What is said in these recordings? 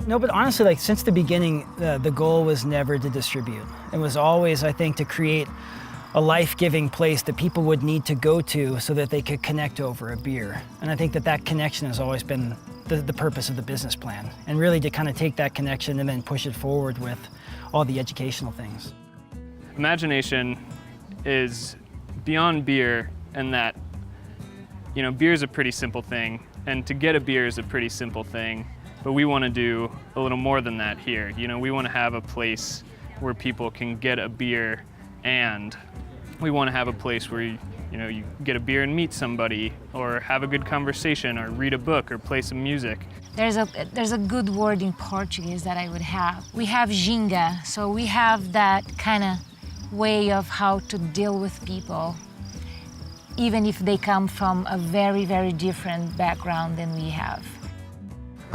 No, but honestly, like since the beginning, the goal was never to distribute. It was always, I think, to create a life-giving place that people would need to go to so that they could connect over a beer. And I think that that connection has always been the purpose of the business plan, and really to kind of take that connection and then push it forward with all the educational things. Imagination is beyond beer, and that, you know, beer is a pretty simple thing, and to get a beer is a pretty simple thing, but we want to do a little more than that here. You know, we want to have a place where people can get a beer, and we want to have a place where you get a beer and meet somebody, or have a good conversation, or read a book, or play some music. There's a good word in Portuguese that I would have. We have ginga, so we have that kind of way of how to deal with people, even if they come from a very, very different background than we have.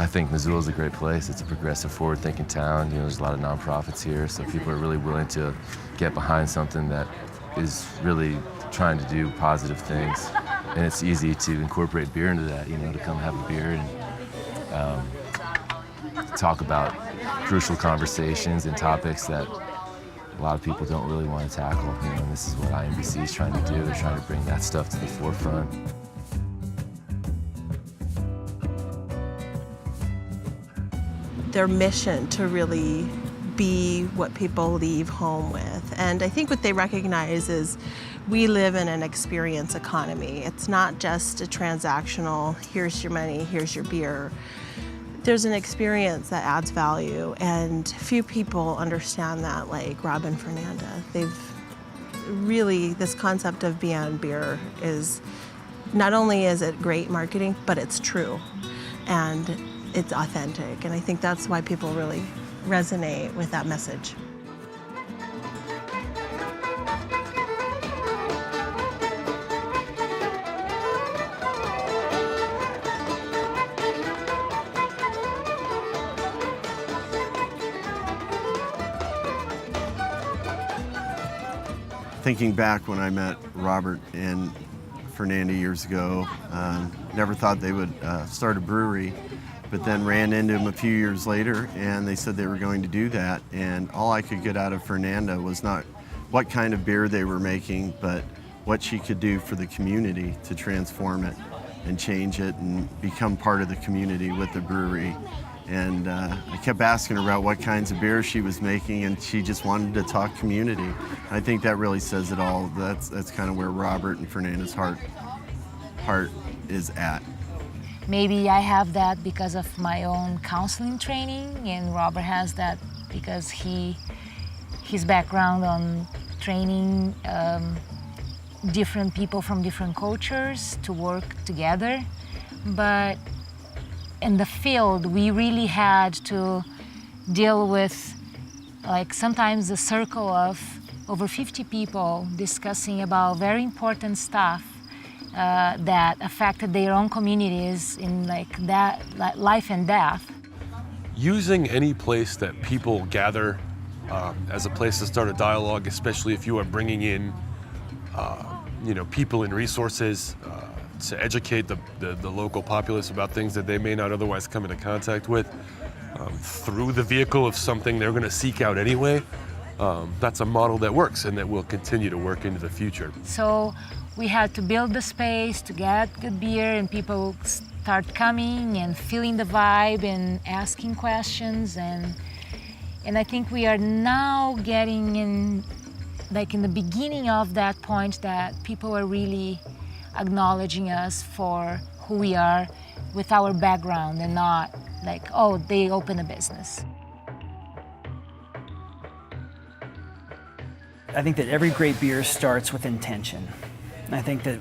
I think Missoula is a great place. It's a progressive, forward-thinking town. You know, there's a lot of nonprofits here, so people are really willing to get behind something that is really trying to do positive things. And it's easy to incorporate beer into that, you know, to come have a beer and talk about crucial conversations and topics that a lot of people don't really want to tackle. You know, and this is what IMBC is trying to do. They're trying to bring that stuff to the forefront. Their mission to really be what people leave home with. And I think what they recognize is we live in an experience economy. It's not just a transactional, here's your money, here's your beer. There's an experience that adds value, and few people understand that, like Rob and Fernanda. They've really, this concept of Beyond Beer is, not only is it great marketing, but it's true, and it's authentic, and I think that's why people really resonate with that message. Thinking back when I met Robert and Fernanda years ago, never thought they would start a brewery, but then ran into them a few years later and they said they were going to do that, and all I could get out of Fernanda was not what kind of beer they were making, but what she could do for the community to transform it and change it and become part of the community with the brewery. And I kept asking her about what kinds of beer she was making, and she just wanted to talk community. I think that really says it all. That's kind of where Robert and Fernanda's heart is at. Maybe I have that because of my own counseling training, and Robert has that because his background on training different people from different cultures to work together. But in the field, we really had to deal with, like, sometimes a circle of over 50 people discussing about very important stuff that affected their own communities in like life and death. Using any place that people gather as a place to start a dialogue, especially if you are bringing in people and resources to educate the local populace about things that they may not otherwise come into contact with through the vehicle of something they're going to seek out anyway. That's a model that works and that will continue to work into the future. So we had to build the space to get good beer, and people start coming and feeling the vibe and asking questions, and I think we are now getting in the beginning of that point that people are really acknowledging us for who we are with our background, and not like, oh, they open a business. I think that every great beer starts with intention. And I think that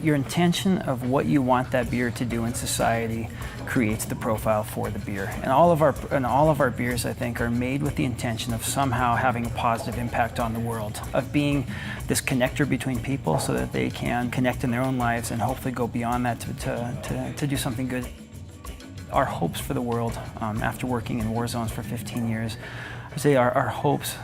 your intention of what you want that beer to do in society creates the profile for the beer. And all of our beers, I think, are made with the intention of somehow having a positive impact on the world, of being this connector between people so that they can connect in their own lives and hopefully go beyond that to do something good. Our hopes for the world, after working in war zones for 15 years, I say our hopes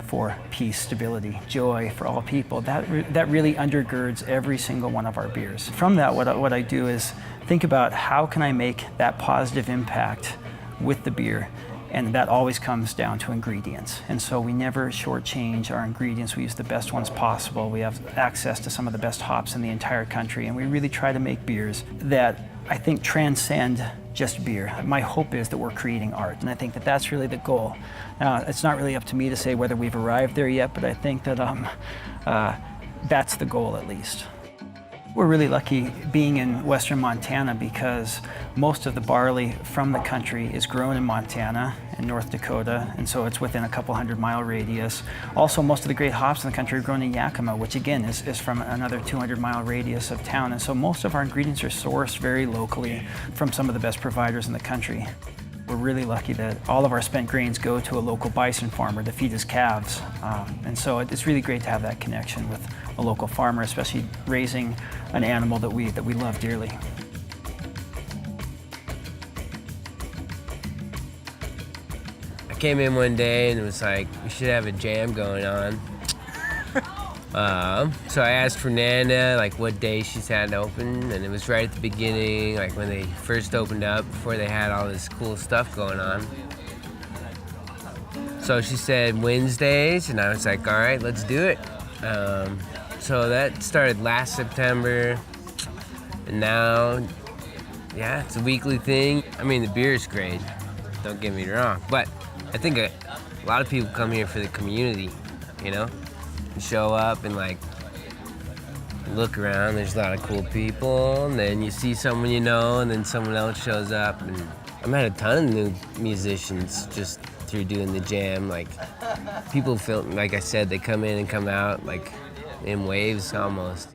for peace, stability, joy for all people, that really undergirds every single one of our beers. From that, what I do is think about how can I make that positive impact with the beer. And that always comes down to ingredients. And so we never shortchange our ingredients. We use the best ones possible. We have access to some of the best hops in the entire country. And we really try to make beers that I think transcend just beer. My hope is that we're creating art. And I think that that's really the goal. Now, it's not really up to me to say whether we've arrived there yet, but I think that that's the goal at least. We're really lucky being in western Montana because most of the barley from the country is grown in Montana and North Dakota, and so it's within a couple 100-mile radius. Also, most of the great hops in the country are grown in Yakima, which again is from another 200-mile radius of town, and so most of our ingredients are sourced very locally from some of the best providers in the country. We're really lucky that all of our spent grains go to a local bison farmer to feed his calves. And so it's really great to have that connection with a local farmer, especially raising an animal that we love dearly. I came in one day and it was like, we should have a jam going on. So I asked Fernanda like what day she's had open, and it was right at the beginning, like when they first opened up, before they had all this cool stuff going on. So she said Wednesdays, and I was like, all right, let's do it. So that started last September, and now, yeah, it's a weekly thing. I mean, the beer is great, don't get me wrong, but I think a lot of people come here for the community, you know? Show up and like look around, there's a lot of cool people, and then you see someone you know, and then someone else shows up. And I met a ton of new musicians just through doing the jam. Like, people feel, like I said, they come in and come out like in waves almost.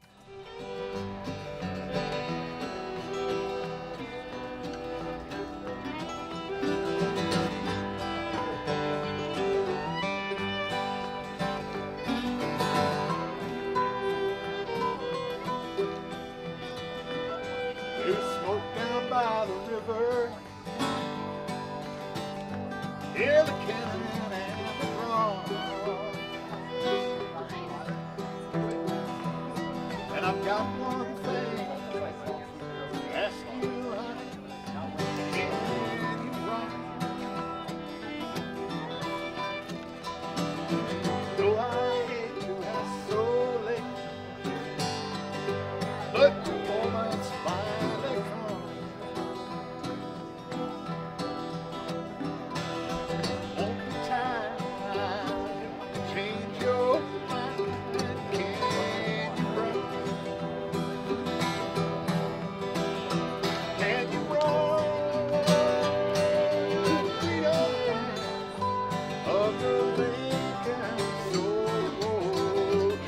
There's smoke down by the river. Hear the cannon and the drum. And I've got one thing to ask you, honey. Can you run? Though I hate to ask so late, but the moment's finally come. Won't the time change your mind? Can you run? Can you run to the freedom of the Lincoln soldiers,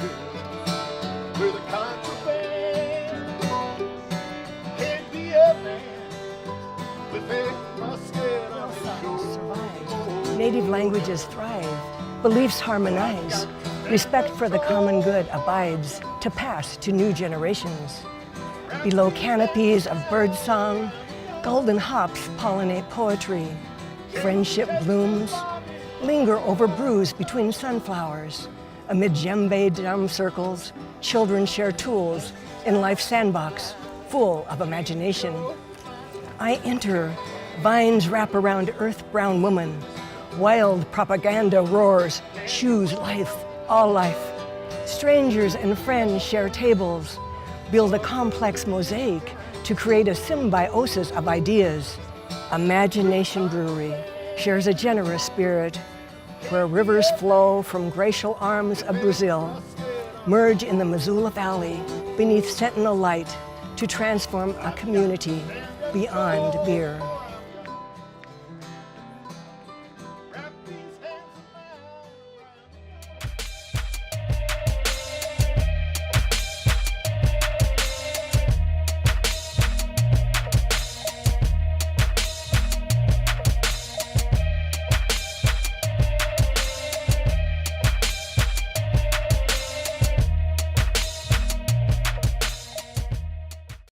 where the contraband can't be a man with a musket on his shoulder? Native languages thrive, beliefs harmonize, respect for the common good abides to pass to new generations. Below canopies of birdsong, golden hops pollinate poetry. Friendship blooms, linger over brews between sunflowers. Amid djembe drum circles, children share tools in life's sandbox, full of imagination. I enter, vines wrap around earth-brown woman. Wild propaganda roars, choose life, all life. Strangers and friends share tables, build a complex mosaic to create a symbiosis of ideas. Imagination Brewery shares a generous spirit where rivers flow from glacial arms of Brazil, merge in the Missoula Valley beneath sentinel light to transform a community beyond beer.